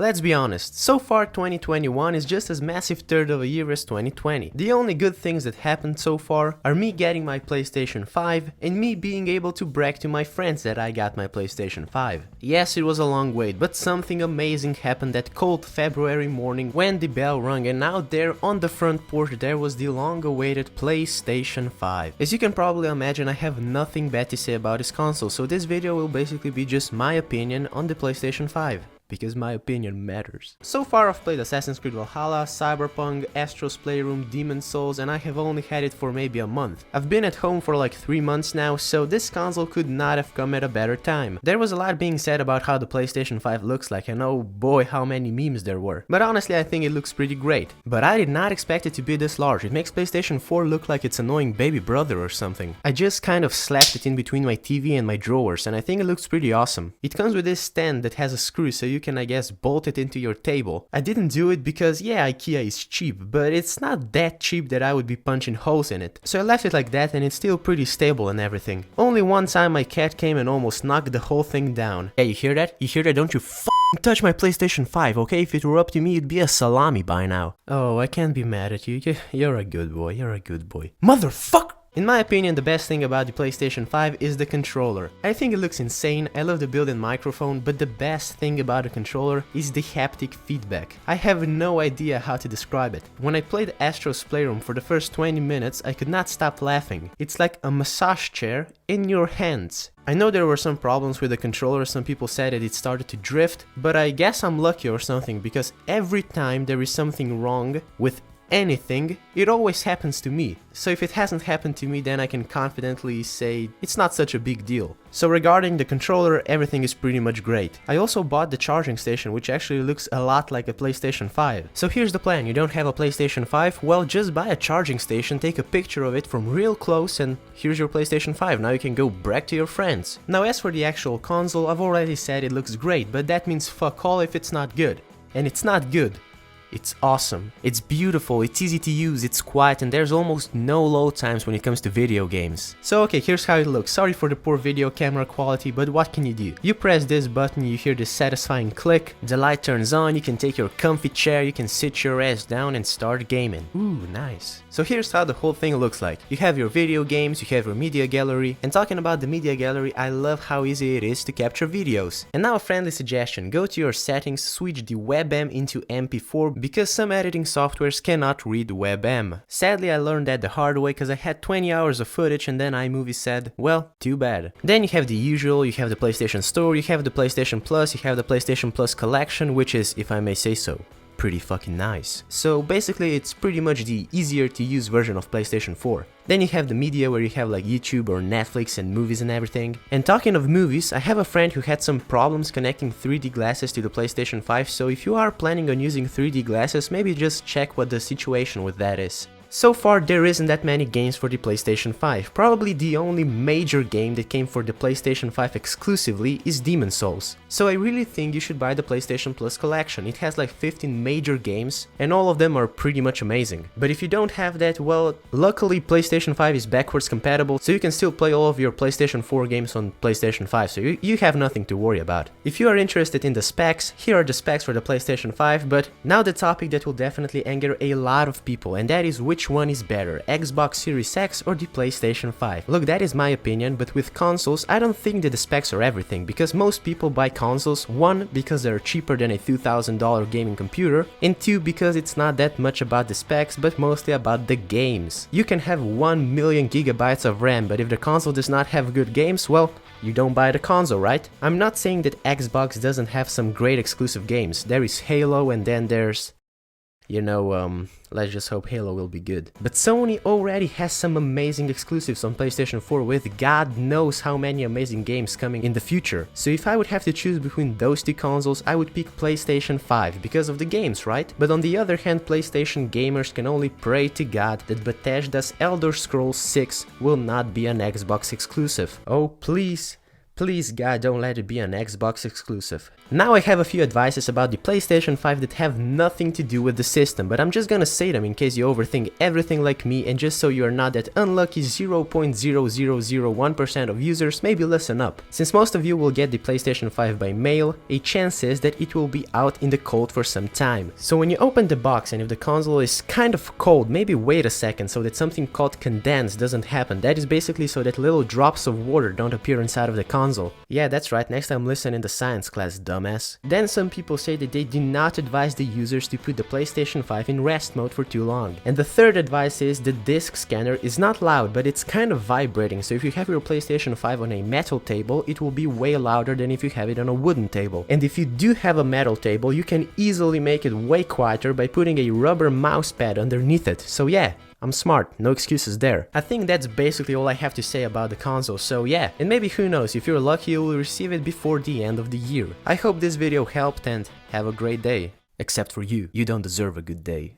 Let's be honest, so far 2021 is just as massive third of a year as 2020. The only good things that happened so far are me getting my PlayStation 5 and me being able to brag to my friends that I got my PlayStation 5. Yes, it was a long wait, but something amazing happened that cold February morning when the bell rang, and out there on the front porch there was the long-awaited PlayStation 5. As you can probably imagine, I have nothing bad to say about this console, so this video will basically be just my opinion on the PlayStation 5. Because my opinion matters. So far I've played Assassin's Creed Valhalla, Cyberpunk, Astro's Playroom, Demon's Souls, and I have only had it for maybe a month. I've been at home for like 3 months now, so this console could not have come at a better time. There was a lot being said about how the PlayStation 5 looks like, and oh boy how many memes there were. But honestly I think it looks pretty great. But I did not expect it to be this large. It makes PlayStation 4 look like its annoying baby brother or something. I just kind of slapped it in between my TV and my drawers, and I think it looks pretty awesome. It comes with this stand that has a screw so you can, I guess, bolt it into your table. I didn't do it because yeah, IKEA is cheap, but it's not that cheap that I would be punching holes in it. So I left it like that and it's still pretty stable and everything. Only one time my cat came and almost knocked the whole thing down. Yeah, you hear that? You hear that? Don't you f***ing touch my PlayStation 5, okay? If it were up to me, it'd be a salami by now. Oh, I can't be mad at you. You're a good boy. You're a good boy. Motherfucker! In my opinion, the best thing about the PlayStation 5 is the controller. I think it looks insane, I love the built-in microphone, but the best thing about the controller is the haptic feedback. I have no idea how to describe it. When I played Astro's Playroom for the first 20 minutes, I could not stop laughing. It's like a massage chair in your hands. I know there were some problems with the controller, some people said that it started to drift, but I guess I'm lucky or something, because every time there is something wrong with anything, it always happens to me. So if it hasn't happened to me, then I can confidently say it's not such a big deal. So regarding the controller, everything is pretty much great. I also bought the charging station, which actually looks a lot like a PlayStation 5. So here's the plan: you don't have a PlayStation 5? Well, just buy a charging station, take a picture of it from real close, and here's your PlayStation 5. Now you can go brag to your friends. Now as for the actual console, I've already said it looks great, but that means fuck all if it's not good. And it's not good. It's awesome, it's beautiful, it's easy to use, it's quiet, and there's almost no load times when it comes to video games. So okay, here's how it looks. Sorry for the poor video camera quality, but what can you do? You press this button, you hear this satisfying click, the light turns on, you can take your comfy chair, you can sit your ass down and start gaming. Ooh, nice. So here's how the whole thing looks like. You have your video games, you have your media gallery, and talking about the media gallery, I love how easy it is to capture videos. And now a friendly suggestion: go to your settings, switch the WebM into MP4, because some editing softwares cannot read WebM. Sadly, I learned that the hard way because I had 20 hours of footage and then iMovie said, well, too bad. Then you have the usual, you have the PlayStation Store, you have the PlayStation Plus, you have the PlayStation Plus Collection, which is, if I may say so, pretty fucking nice. So basically it's pretty much the easier to use version of PlayStation 4. Then you have the media where you have like YouTube or Netflix and movies and everything. And talking of movies, I have a friend who had some problems connecting 3D glasses to the PlayStation 5, so if you are planning on using 3D glasses, maybe just check what the situation with that is. So far there isn't that many games for the PlayStation 5. Probably the only major game that came for the PlayStation 5 exclusively is Demon's Souls. So I really think you should buy the PlayStation Plus collection. It has like 15 major games and all of them are pretty much amazing. But if you don't have that, well, luckily PlayStation 5 is backwards compatible, so you can still play all of your PlayStation 4 games on PlayStation 5, so you have nothing to worry about. If you are interested in the specs, here are the specs for the PlayStation 5, but now the topic that will definitely anger a lot of people, and that is which one is better, Xbox Series X or the PlayStation 5? Look, that is my opinion, but with consoles, I don't think that the specs are everything, because most people buy consoles, one, because they're cheaper than a $2,000 gaming computer, and two, because it's not that much about the specs, but mostly about the games. You can have 1 million gigabytes of RAM, but if the console does not have good games, well, you don't buy the console, right? I'm not saying that Xbox doesn't have some great exclusive games. There is Halo and then there's, you know, let's just hope Halo will be good. But Sony already has some amazing exclusives on PlayStation 4 with God knows how many amazing games coming in the future. So if I would have to choose between those two consoles, I would pick PlayStation 5 because of the games, right? But on the other hand, PlayStation gamers can only pray to God that Bethesda's Elder Scrolls 6 will not be an Xbox exclusive. Oh, please. Please, God, don't let it be an Xbox exclusive. Now I have a few advices about the PlayStation 5 that have nothing to do with the system, but I'm just gonna say them in case you overthink everything like me, and just so you are not that unlucky 0.0001% of users, maybe listen up. Since most of you will get the PlayStation 5 by mail, a chance is that it will be out in the cold for some time. So when you open the box and if the console is kind of cold, maybe wait a second so that something called condense doesn't happen. That is basically so that little drops of water don't appear inside of the console. Yeah, that's right, next time listen in the science class, dumbass. Then some people say that they do not advise the users to put the PlayStation 5 in rest mode for too long. And the third advice is the disc scanner is not loud, but it's kind of vibrating, so if you have your PlayStation 5 on a metal table, it will be way louder than if you have it on a wooden table. And if you do have a metal table, you can easily make it way quieter by putting a rubber mouse pad underneath it. So yeah, I'm smart, no excuses there. I think that's basically all I have to say about the console, so yeah, and maybe who knows, if you're lucky you will receive it before the end of the year. I hope this video helped and have a great day. Except for you, you don't deserve a good day.